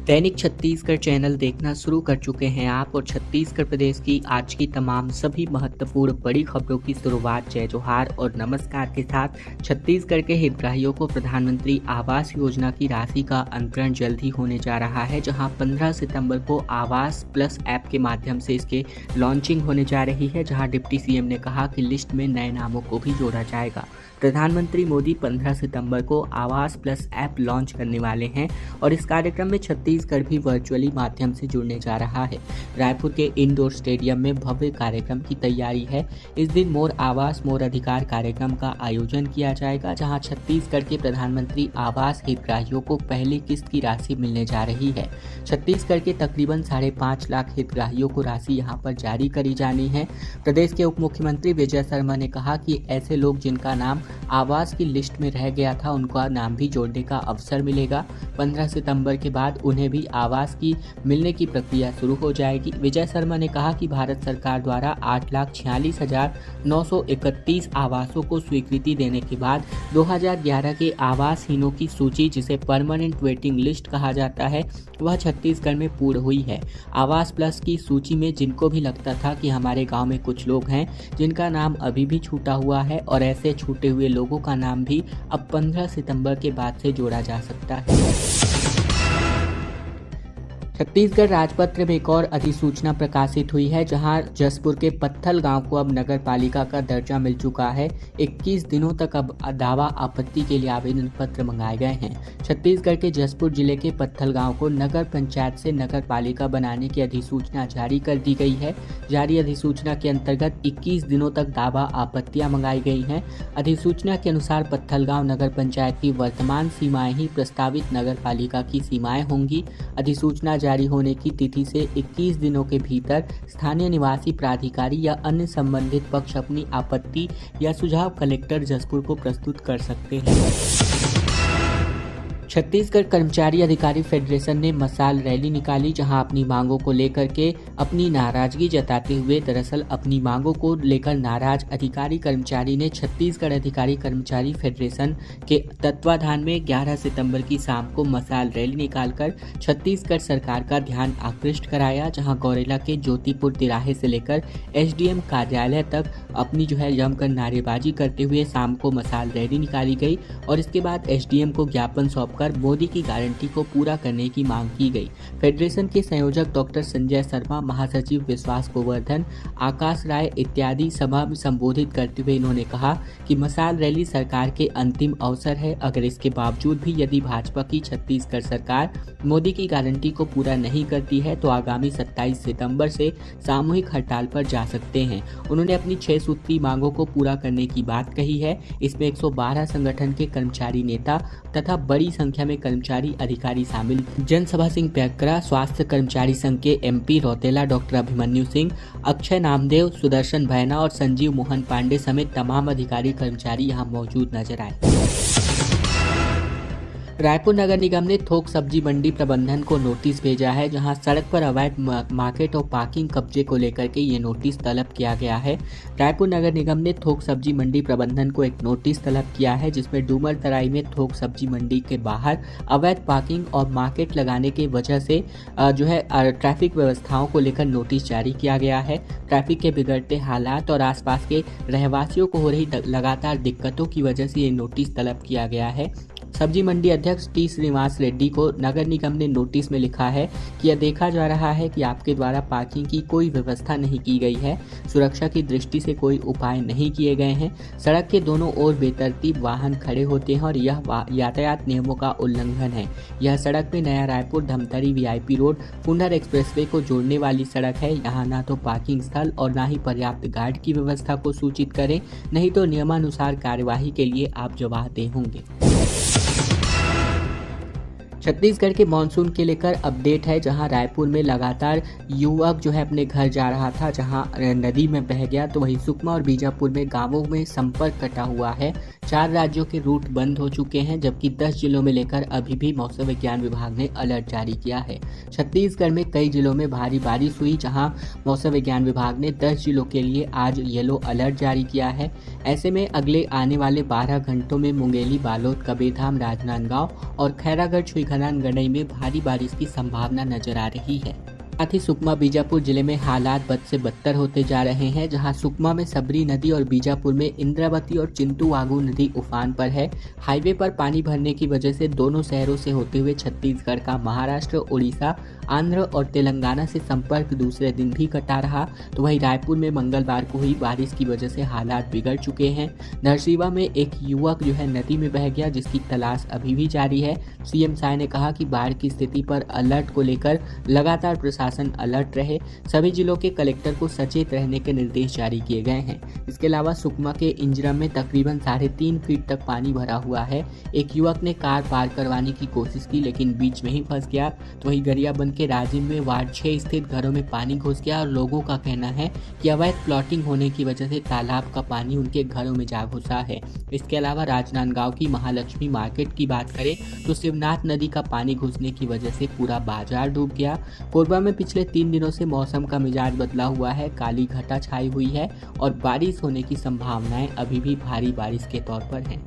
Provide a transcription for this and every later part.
दैनिक Chhattisgarh channel देखना शुरू कर चुके हैं आप और छत्तीसगढ़ प्रदेश की आज की तमाम सभी महत्वपूर्ण बड़ी खबरों की शुरुआत जय जोहार और नमस्कार के साथ। छत्तीसगढ़ के हितग्राहियों को प्रधानमंत्री आवास योजना की राशि का अंतरण जल्द ही होने जा रहा है, जहां 15 सितंबर को आवास प्लस ऐप के माध्यम से इसके लॉन्चिंग होने जा रही है, जहां डिप्टी सीएम ने कहा कि लिस्ट में नए नामों को भी जोड़ा जाएगा। प्रधानमंत्री मोदी 15 सितंबर को आवास प्लस ऐप लॉन्च करने वाले हैं और इस कार्यक्रम में छत्तीसगढ़ भी वर्चुअली माध्यम से जुड़ने जा रहा है। रायपुर के इंडोर स्टेडियम में भव्य कार्यक्रम की तैयारी है। इस दिन मोर आवास मोर अधिकार कार्यक्रम का आयोजन किया जाएगा, जहां छत्तीसगढ़ के प्रधानमंत्री आवास हितग्राहियों को पहली किस्त की राशि मिलने जा रही है। छत्तीसगढ़ के तकरीबन 5.5 लाख हितग्राहियों को राशि यहां पर जारी करी जानी है। प्रदेश के उप मुख्यमंत्री विजय शर्मा ने कहा कि ऐसे लोग जिनका नाम आवास की लिस्ट में रह गया था, उनका नाम भी जोड़ने का अवसर मिलेगा। 15 सितंबर के बाद उन्हें भी आवास की मिलने की प्रक्रिया शुरू हो जाएगी। विजय शर्मा ने कहा कि भारत सरकार द्वारा 8,46,931 आवासों को स्वीकृति देने के बाद 2011 के आवासहीनों की सूची, जिसे परमानेंट वेटिंग लिस्ट कहा जाता है, वह छत्तीसगढ़ में पूर्ण हुई है। आवास प्लस की सूची में जिनको भी लगता था कि हमारे गांव में कुछ लोग हैं जिनका नाम अभी भी छूटा हुआ है, और ऐसे छूटे हुए लोगों का नाम भी अब 15 सितंबर के बाद से जोड़ा जा सकता है। छत्तीसगढ़ राजपत्र में एक और अधिसूचना प्रकाशित हुई है, जहां जसपुर के पत्थल गांव को अब नगर पालिका का दर्जा मिल चुका है। 21 दिनों तक अब दावा आपत्ति के लिए आवेदन पत्र मंगाए गए हैं। छत्तीसगढ़ के जसपुर जिले के पत्थल गांव को नगर पंचायत से नगर पालिका बनाने की अधिसूचना जारी कर दी गई है। जारी अधिसूचना के अंतर्गत 21 दिनों तक दावा आपत्तियां मंगाई गई हैं। अधिसूचना के अनुसार पत्थल गांव नगर पंचायत की वर्तमान सीमाएं ही प्रस्तावित नगर पालिका की सीमाएं होंगी। अधिसूचना जारी होने की तिथि से 21 दिनों के भीतर स्थानीय निवासी प्राधिकारी या अन्य संबंधित पक्ष अपनी आपत्ति या सुझाव कलेक्टर जसपुर को प्रस्तुत कर सकते हैं। छत्तीसगढ़ कर्मचारी अधिकारी फेडरेशन ने मशाल रैली निकाली, जहां अपनी मांगों को लेकर के अपनी नाराजगी जताते हुए, दरअसल अपनी मांगों को लेकर नाराज अधिकारी कर्मचारी ने छत्तीसगढ़ अधिकारी कर्मचारी फेडरेशन के तत्वाधान में 11 सितंबर की शाम को मशाल रैली निकालकर छत्तीसगढ़ सरकार का ध्यान आकृष्ट कराया, जहां गौरेला के ज्योतिपुर तिराहे से लेकर एसडीएम कार्यालय तक अपनी जमकर नारेबाजी करते हुए शाम को मशाल रैली निकाली गई और इसके बाद एसडीएम को ज्ञापन सौंपकर मोदी की गारंटी को पूरा करने की मांग की गई। फेडरेशन के संयोजक डॉक्टर संजय शर्मा, महासचिव विश्वास गोवर्धन, आकाश राय इत्यादि सभा में संबोधित करते हुए इन्होंने कहा कि मशाल रैली सरकार के अंतिम अवसर है। अगर इसके बावजूद भी यदि भाजपा की छत्तीसगढ़ सरकार मोदी की गारंटी को पूरा नहीं करती है तो आगामी 27 सितंबर से सामूहिक हड़ताल पर जा सकते हैं। उन्होंने अपनी 6 सूत्री मांगों को पूरा करने की बात कही है। इसमें 112 संगठन के कर्मचारी नेता तथा बड़ी संख्या में कर्मचारी अधिकारी शामिल। जनसभा सिंह पैकरा, स्वास्थ्य कर्मचारी संघ के एमपी रौतेला डॉक्टर अभिमन्यु सिंह, अक्षय नामदेव, सुदर्शन भैना और संजीव मोहन पांडे समेत तमाम अधिकारी कर्मचारी यहां मौजूद नजर आए। रायपुर नगर निगम ने थोक सब्जी मंडी प्रबंधन को नोटिस भेजा है, जहां सड़क पर अवैध मार्केट और पार्किंग कब्जे को लेकर के ये नोटिस तलब किया गया है। रायपुर नगर निगम ने थोक सब्जी मंडी प्रबंधन को एक नोटिस तलब किया है, जिसमें डूमर तराई में थोक सब्जी मंडी के बाहर अवैध पार्किंग और मार्केट लगाने की वजह से ट्रैफिक व्यवस्थाओं को लेकर नोटिस जारी किया गया है। ट्रैफिक के बिगड़ते हालात और आसपास के रहवासियों को हो रही लगातार दिक्कतों की वजह से ये नोटिस तलब किया गया है। सब्जी मंडी अध्यक्ष टी श्रीनिवास रेड्डी को नगर निगम ने नोटिस में लिखा है कि यह देखा जा रहा है कि आपके द्वारा पार्किंग की कोई व्यवस्था नहीं की गई है, सुरक्षा की दृष्टि से कोई उपाय नहीं किए गए हैं, सड़क के दोनों ओर बेतरतीब वाहन खड़े होते हैं और यह यातायात नियमों का उल्लंघन है। यह सड़क में Naya Raipur Dhamtari VIP road Pundar expressway को जोड़ने वाली सड़क है। यहाँ ना तो पार्किंग स्थल और ना ही पर्याप्त गार्ड की व्यवस्था को सूचित करें, नहीं तो नियमानुसार कार्यवाही के लिए आप जवाबदेह होंगे। छत्तीसगढ़ के मानसून के लेकर अपडेट है, जहां रायपुर में लगातार युवक अपने घर जा रहा था, जहां नदी में बह गया, तो वहीं सुकमा और बीजापुर में गांवों में संपर्क कटा हुआ है। 4 राज्यों के रूट बंद हो चुके हैं, जबकि 10 जिलों में लेकर अभी भी मौसम विज्ञान विभाग ने अलर्ट जारी किया है। छत्तीसगढ़ में कई जिलों में भारी बारिश हुई, जहां मौसम विज्ञान विभाग ने 10 जिलों के लिए आज येलो अलर्ट जारी किया है। ऐसे में अगले आने वाले 12 घंटों में मुंगेली, बालोद, कबीरधाम, राजनांदगांव और खैरागढ़, छुईखला खनान गड़ई में भारी बारिश की संभावना नजर आ रही है। साथ ही सुकमा बीजापुर जिले में हालात बद से बदतर होते जा रहे हैं, जहां सुकमा में सबरी नदी और बीजापुर में इंद्रावती और चिंतुवागु नदी उफान पर है। हाईवे पर पानी भरने की वजह से दोनों शहरों से होते हुए छत्तीसगढ़ का महाराष्ट्र, उड़ीसा, आंध्र और तेलंगाना से संपर्क दूसरे दिन भी कटा रहा। तो वहीं रायपुर में मंगलवार को हुई बारिश की वजह से हालात बिगड़ चुके हैं। नरसीवा में एक युवक नदी में बह गया, जिसकी तलाश अभी भी जारी है। सीएम साय ने कहा कि बाढ़ की स्थिति पर अलर्ट को लेकर लगातार प्रशासन अलर्ट रहे। सभी जिलों के कलेक्टर को सचेत रहने के निर्देश जारी किए गए हैं। इसके अलावा सुकमा के इंजरम में तकरीबन 3.5 फीट तक पानी भरा हुआ है। एक युवक ने कार पार करवाने की कोशिश की, लेकिन बीच में ही फंस गया। तो वहीं गरियाबंद के राजिम में वार्ड 6 स्थित घरों में पानी घुस गया और लोगों का कहना है कि अवैध प्लॉटिंग होने की वजह से तालाब का पानी उनके घरों में जा घुसा है। इसके अलावा राजनांदगांव की महालक्ष्मी मार्केट की बात करें तो शिवनाथ नदी का पानी घुसने की वजह से पूरा बाजार डूब गया। कोरबा में पिछले 3 दिनों से मौसम का मिजाज बदला हुआ है। काली घटा छाई हुई है और बारिश होने की संभावनाएं अभी भी भारी बारिश के तौर पर हैं।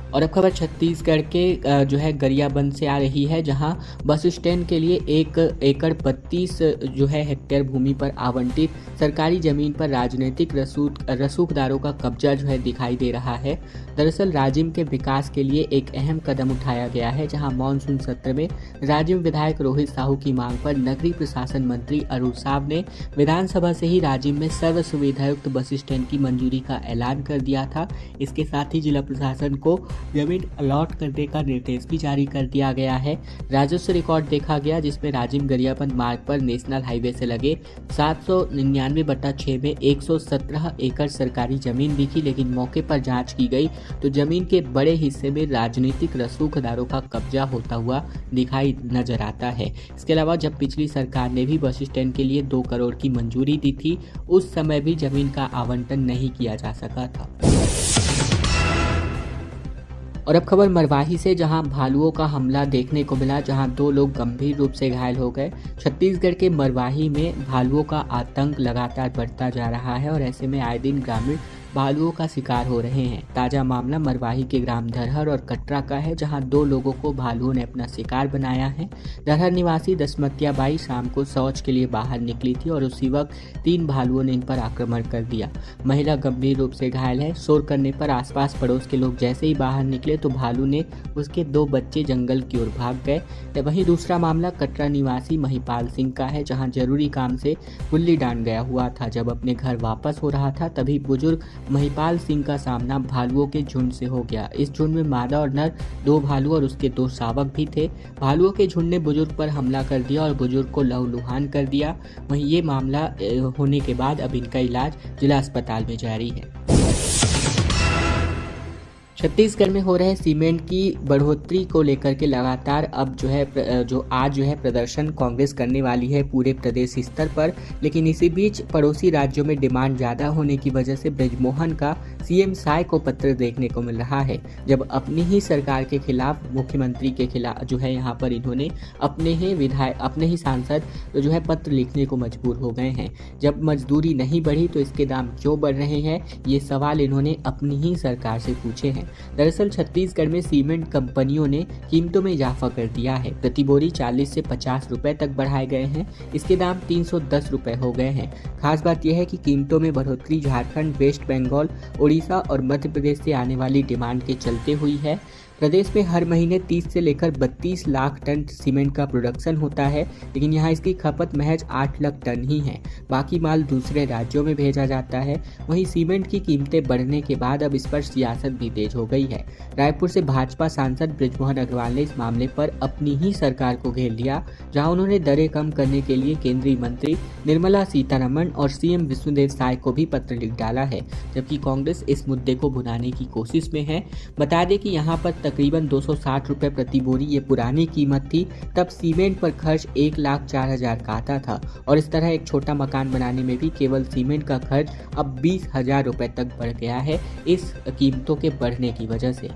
और अब खबर छत्तीसगढ़ के गरियाबंद से आ रही है, जहां बस स्टैंड के लिए 1 एकड़ 32 हेक्टेयर भूमि पर आवंटित सरकारी जमीन पर राजनीतिक रसूखदारों का कब्जा दिखाई दे रहा है। दरअसल राजिम के विकास के लिए एक अहम कदम उठाया गया है, जहां मानसून सत्र में राजिम विधायक रोहित साहू की मांग पर नगरीय प्रशासन मंत्री अरुण साव ने विधानसभा से ही राजिम में सर्व सुविधायुक्त बस स्टैंड की मंजूरी का ऐलान कर दिया था। इसके साथ ही जिला प्रशासन को जमीन अलॉट करने का निर्देश भी जारी कर दिया गया है। राजस्व रिकॉर्ड देखा गया, जिसमें राजिम गरियाबंद मार्ग पर नेशनल हाईवे से लगे 799/6 में 117 एकड़ सरकारी जमीन दिखी, लेकिन मौके पर जांच की गई तो जमीन के बड़े हिस्से में राजनीतिक रसूखदारों का कब्जा होता हुआ दिखाई नजर आता है। इसके अलावा जब पिछली सरकार ने भी बस स्टैंड के लिए 2 करोड़ की मंजूरी दी थी, उस समय भी जमीन का आवंटन नहीं किया जा सका था। और अब खबर मरवाही से, जहां भालुओं का हमला देखने को मिला, जहां 2 लोग गंभीर रूप से घायल हो गए। छत्तीसगढ़ के मरवाही में भालुओं का आतंक लगातार बढ़ता जा रहा है और ऐसे में आए दिन ग्रामीण भालुओं का शिकार हो रहे हैं। ताजा मामला मरवाही के ग्राम धरहर और कटरा का है, जहां 2 लोगों को भालुओं ने अपना शिकार बनाया है। धरहर निवासी दसमतिया बाई शाम को शौच के लिए बाहर निकली थी और उसी वक्त 3 भालुओं ने इन पर आक्रमण कर दिया। महिला गंभीर रूप से घायल है। शोर करने पर आसपास पड़ोस के लोग जैसे ही बाहर निकले तो भालू ने उसके 2 बच्चे जंगल की ओर भाग गए। वहीं दूसरा मामला कटरा निवासी महिपाल सिंह का है, जहां जरूरी काम से गुल्ली डांड गया हुआ था। जब अपने घर वापस हो रहा था, तभी बुजुर्ग महिपाल सिंह का सामना भालुओं के झुंड से हो गया। इस झुंड में मादा और नर 2 भालू और उसके 2 शावक भी थे। भालुओं के झुंड ने बुजुर्ग पर हमला कर दिया और बुजुर्ग को लहूलुहान कर दिया। वहीं ये मामला होने के बाद अब इनका इलाज जिला अस्पताल में जारी है। छत्तीसगढ़ में हो रहे सीमेंट की बढ़ोतरी को लेकर के लगातार अब आज प्रदर्शन कांग्रेस करने वाली है पूरे प्रदेश स्तर पर। लेकिन इसी बीच पड़ोसी राज्यों में डिमांड ज़्यादा होने की वजह से बृजमोहन का सीएम साय को पत्र देखने को मिल रहा है। जब अपनी ही सरकार के खिलाफ, मुख्यमंत्री के खिलाफ यहाँ पर इन्होंने अपने ही सांसद पत्र लिखने को मजबूर हो गए हैं। जब मजदूरी नहीं बढ़ी तो इसके दाम क्यों बढ़ रहे हैं, ये सवाल इन्होंने अपनी ही सरकार से पूछे हैं। दरअसल छत्तीसगढ़ में सीमेंट कंपनियों ने कीमतों में इजाफा कर दिया है। प्रति बोरी 40 से 50 रुपए तक बढ़ाए गए हैं। इसके दाम 310 रुपए हो गए हैं। खास बात यह है कि कीमतों में बढ़ोतरी झारखंड, वेस्ट बंगाल, उड़ीसा और मध्य प्रदेश से आने वाली डिमांड के चलते हुई है। प्रदेश में हर महीने 30 से लेकर 32 लाख टन सीमेंट का प्रोडक्शन होता है, लेकिन यहाँ इसकी खपत महज 8 लाख टन ही है। बाकी माल दूसरे राज्यों में भेजा जाता है। वहीं सीमेंट की कीमतें बढ़ने के बाद अब इस पर सियासत भी तेज हो गई है। रायपुर से भाजपा सांसद बृजमोहन अग्रवाल ने इस मामले पर अपनी ही सरकार को घेर लिया, जहाँ उन्होंने दरें कम करने के लिए केंद्रीय मंत्री निर्मला सीतारमण और सीएम विष्णुदेव साय को भी पत्र लिख डाला है, जबकि कांग्रेस इस मुद्दे को भुनाने की कोशिश में है। बता दें कि यहाँ पर तकरीबन 260 रुपए प्रति बोरी ये पुरानी कीमत थी। तब सीमेंट पर खर्च 1,04,000 का आता था और इस तरह एक छोटा मकान बनाने में भी केवल सीमेंट का खर्च अब 20,000 रुपए तक बढ़ गया है, इस कीमतों के बढ़ने की वजह से।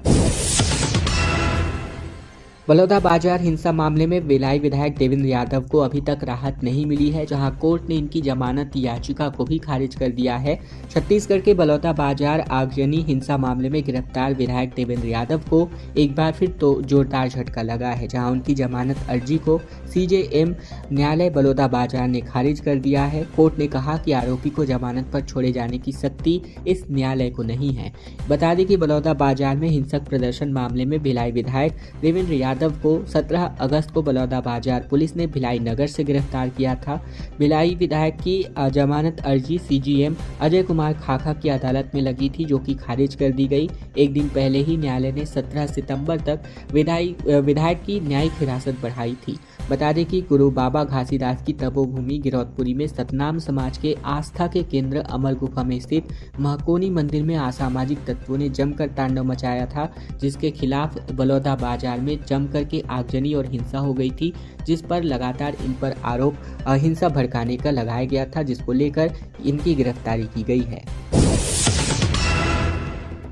बलौदाबाजार हिंसा मामले में भिलाई विधायक देवेंद्र यादव को अभी तक राहत नहीं मिली है, जहां कोर्ट ने इनकी जमानत याचिका को भी खारिज कर दिया है। छत्तीसगढ़ के बलौदाबाजार आगजनी हिंसा मामले में गिरफ्तार विधायक देवेंद्र यादव को एक बार फिर तो जोरदार झटका लगा है, जहां उनकी जमानत अर्जी को सीजेएम न्यायालय बलौदाबाजार ने खारिज कर दिया है। कोर्ट ने कहा कि आरोपी को जमानत पर छोड़े जाने की शक्ति इस न्यायालय को नहीं है। बता दें कि बलौदाबाजार में हिंसक प्रदर्शन मामले में भिलाई विधायक देवेंद्र यादव को 17 अगस्त को बलौदाबाजार पुलिस ने भिलाई नगर से गिरफ्तार किया था। भिलाई विधायक की जमानत अर्जी सीजीएम अजय कुमार खाखा की अदालत में लगी थी, जो कि खारिज कर दी गई। एक दिन पहले ही न्यायालय ने 17 सितंबर तक विधायक की न्यायिक हिरासत बढ़ाई थी। बता दें कि गुरु बाबा घासीदास की तपोभूमि गिरौदपुरी में सतनाम समाज के आस्था के केंद्र अमर गुफा में स्थित महाकोनी मंदिर में असामाजिक तत्वों ने जमकर तांडव मचाया था, जिसके खिलाफ बलौदाबाजार में जमकर के आगजनी और हिंसा हो गई थी, जिस पर लगातार इन पर आरोप हिंसा भड़काने का लगाया गया था, जिसको लेकर इनकी गिरफ्तारी की गई है।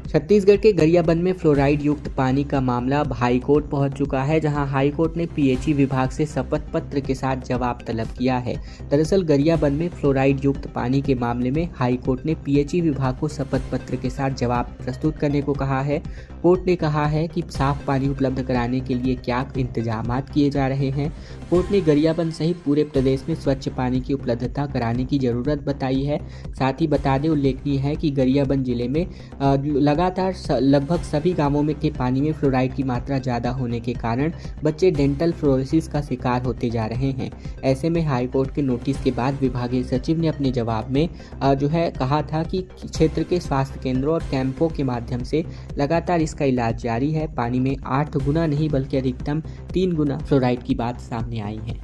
छत्तीसगढ़ के गरियाबंद में फ्लोराइड युक्त पानी का मामला अब हाईकोर्ट पहुंच चुका है, जहां हाईकोर्ट ने पीएचई विभाग से शपथ पत्र के साथ जवाब तलब किया है। दरअसल गरियाबंद में फ्लोराइड युक्त पानी के मामले में हाईकोर्ट ने पीएचई विभाग को शपथ पत्र के साथ जवाब प्रस्तुत करने को कहा है। कोर्ट ने कहा है कि साफ पानी उपलब्ध कराने के लिए क्या इंतजाम किए जा रहे हैं। कोर्ट ने गरियाबंद सहित पूरे प्रदेश में स्वच्छ पानी की उपलब्धता कराने की जरूरत बताई है। साथ ही बता दें, उल्लेखनीय है कि गरियाबंद जिले में लगातार लगभग सभी गांवों में के पानी में फ्लोराइड की मात्रा ज़्यादा होने के कारण बच्चे डेंटल फ्लोरोसिस का शिकार होते जा रहे हैं। ऐसे में हाईकोर्ट के नोटिस के बाद विभागीय सचिव ने अपने जवाब में कहा था कि क्षेत्र के स्वास्थ्य केंद्रों और कैंपों के माध्यम से लगातार इसका इलाज जारी है। पानी में 8 गुना नहीं बल्कि अधिकतम 3 गुना फ्लोराइड की बात सामने आई है।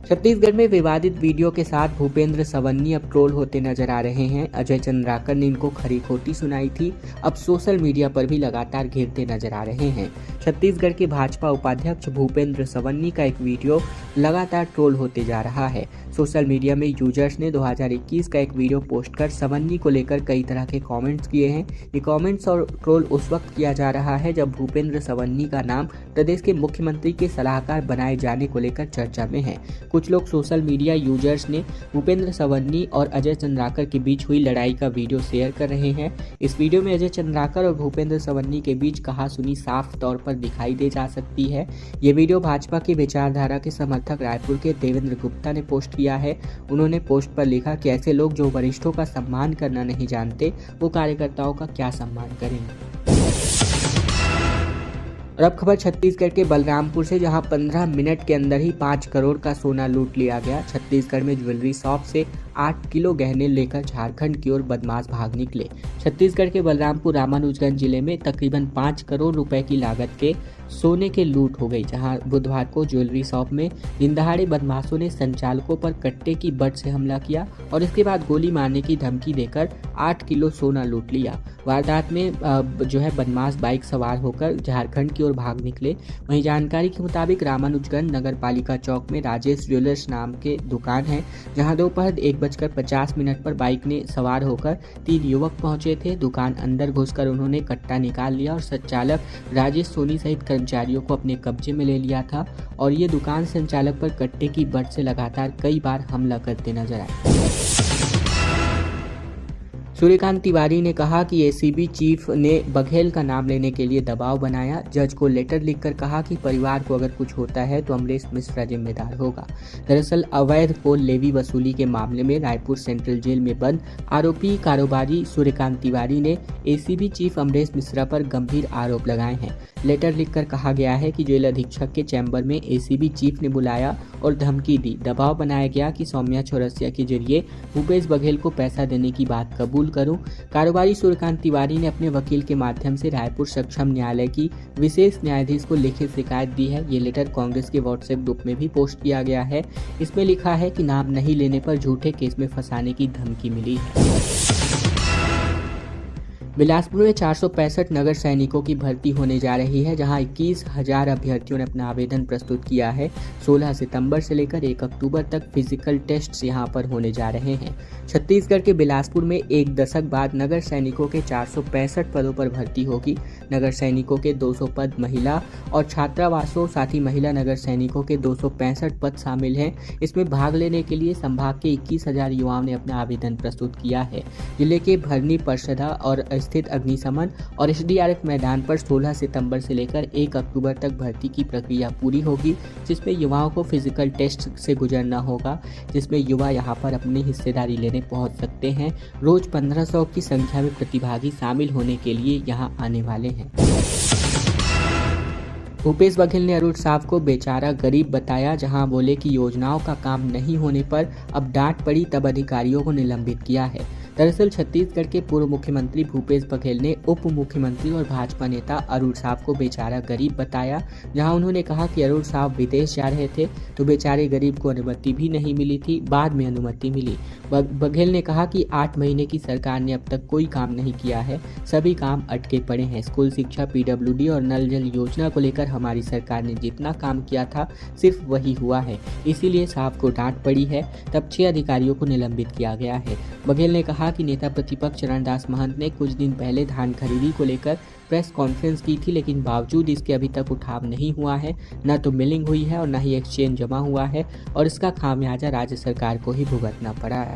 छत्तीसगढ़ में विवादित वीडियो के साथ भूपेंद्र सवन्नी अब ट्रोल होते नजर आ रहे हैं। अजय चंद्राकर ने इनको खरी खोटी सुनाई थी, अब सोशल मीडिया पर भी लगातार घेरते नजर आ रहे हैं। छत्तीसगढ़ के भाजपा उपाध्यक्ष भूपेंद्र सवन्नी का एक वीडियो लगातार ट्रोल होते जा रहा है। सोशल मीडिया में यूजर्स ने 2021 का एक वीडियो पोस्ट कर सवन्नी को लेकर कई तरह के कमेंट्स किए हैं। ये कमेंट्स और ट्रोल उस वक्त किया जा रहा है जब भूपेंद्र सवन्नी का नाम प्रदेश के मुख्यमंत्री के सलाहकार बनाए जाने को लेकर चर्चा में है। कुछ लोग सोशल मीडिया यूजर्स ने भूपेंद्र सवन्नी और अजय चंद्राकर के बीच हुई लड़ाई का वीडियो शेयर कर रहे हैं। इस वीडियो में अजय चंद्राकर और भूपेंद्र सवन्नी के बीच कहासुनी साफ तौर पर दिखाई दे जा सकती है। ये वीडियो भाजपा की विचारधारा के समर्थक रायपुर के देवेंद्र गुप्ता ने पोस्ट किया है। उन्होंने पोस्ट पर लिखा कि ऐसे लोग जो वरिष्ठों का सम्मान करना नहीं जानते, वो कार्यकर्ताओं का क्या सम्मान करेंगे। और अब खबर छत्तीसगढ़ के बलरामपुर से, जहां 15 मिनट के अंदर ही 5 करोड़ का सोना लूट लिया गया। छत्तीसगढ़ में ज्वेलरी शॉप से 8 किलो गहने लेकर झारखंड की ओर बदमाश भाग निकले। छत्तीसगढ़ के बलरामपुर रामानुजगंज जिले में तकरीबन 5 करोड़ रुपए की लागत के सोने के लूट हो गई, जहां बुधवार को ज्वेलरी शॉप में दिनदहाड़े बदमाशों ने संचालकों पर कट्टे की बट से हमला किया और इसके बाद गोली मारने की धमकी देकर 8 किलो सोना लूट लिया। वारदात में बदमाश बाइक सवार होकर झारखंड की ओर भाग निकले। वहीं जानकारी के मुताबिक रामानुजगंज नगर पालिका चौक में राजेश ज्वेलर्स नाम के दुकान है, जहां दोपहर 1:50 पर बाइक में सवार होकर 3 युवक पहुंचे थे। दुकान अंदर घुसकर उन्होंने कट्टा निकाल लिया और संचालक राजेश सोनी सहित कर्मचारियों को अपने कब्जे में ले लिया था और ये दुकान संचालक पर कट्टे की बट से लगातार कई बार हमला करते नजर आए। सूर्यकांत तिवारी ने कहा कि एसीबी चीफ ने बघेल का नाम लेने के लिए दबाव बनाया। जज को लेटर लिखकर कहा कि परिवार को अगर कुछ होता है तो अमरीश मिश्रा जिम्मेदार होगा। दरअसल अवैध कोल लेवी वसूली के मामले में रायपुर सेंट्रल जेल में बंद आरोपी कारोबारी सूर्यकांत तिवारी ने एसीबी चीफ अमरीश मिश्रा पर गंभीर आरोप लगाए हैं। लेटर लिखकर कहा गया है कि जेल अधीक्षक के चैम्बर में एसीबी चीफ ने बुलाया और धमकी दी। दबाव बनाया गया कि सौम्या चौरसिया के जरिए भूपेश बघेल को पैसा देने की बात कबूल करूं। कारोबारी सूर्यकांत तिवारी ने अपने वकील के माध्यम से रायपुर सक्षम न्यायालय की विशेष न्यायाधीश को लिखित शिकायत दी है। ये लेटर कांग्रेस के व्हाट्सएप ग्रुप में भी पोस्ट किया गया है। इसमें लिखा है कि नाम नहीं लेने पर झूठे केस में फंसाने की धमकी मिली है। बिलासपुर में 465 नगर सैनिकों की भर्ती होने जा रही है, जहां 21,000 अभ्यर्थियों ने अपना आवेदन प्रस्तुत किया है। 16 सितंबर से लेकर 1 अक्टूबर तक फिजिकल टेस्ट्स यहां पर होने जा रहे हैं। छत्तीसगढ़ के बिलासपुर में एक दशक बाद नगर सैनिकों के 465 पदों पर भर्ती होगी। नगर सैनिकों के 200 पद महिला और छात्रावासों, साथ ही महिला नगर सैनिकों के 265 पद शामिल हैं। इसमें भाग लेने के लिए संभाग के 21,000 युवाओं ने अपना आवेदन प्रस्तुत किया है। जिले के भरनी, परसदा और स्थित अग्निशमन और एसडीआरएफ मैदान पर 16 सितंबर से लेकर 1 अक्टूबर तक भर्ती की प्रक्रिया पूरी होगी, जिसमें युवाओं को फिजिकल टेस्ट से गुजरना होगा, जिसमें युवा यहां पर अपनी हिस्सेदारी लेने पहुंच सकते हैं। रोज 1500 की संख्या में प्रतिभागी शामिल होने के लिए यहां आने वाले हैं। भूपेश बघेल ने अरुण साव को बेचारा गरीब बताया, जहां बोले कि योजनाओं का काम नहीं होने पर अब डांट पड़ी, तब अधिकारियों को निलंबित किया है। दरअसल छत्तीसगढ़ के पूर्व मुख्यमंत्री भूपेश बघेल ने उप मुख्यमंत्री और भाजपा नेता अरुण साव को बेचारा गरीब बताया, जहां उन्होंने कहा कि अरुण साव विदेश जा रहे थे तो बेचारे गरीब को अनुमति भी नहीं मिली थी, बाद में अनुमति मिली। बघेल ने कहा कि 8 महीने की सरकार ने अब तक कोई काम नहीं किया है, सभी काम अटके पड़े हैं। स्कूल शिक्षा, पीडब्ल्यूडी और नल जल योजना को लेकर हमारी सरकार ने जितना काम किया था सिर्फ वही हुआ है, इसीलिए साहब को डांट पड़ी है। तब 6 अधिकारियों को निलंबित किया गया है। बघेल ने कहा कि नेता प्रतिपक्ष चरणदास महंत ने कुछ दिन पहले धान खरीदी को लेकर प्रेस कॉन्फ्रेंस की थी, लेकिन बावजूद इसके अभी तक उठाव नहीं हुआ है, न तो मिलिंग हुई है और न ही एक्सचेंज जमा हुआ है, और इसका खामियाजा राज्य सरकार को ही भुगतना पड़ा है।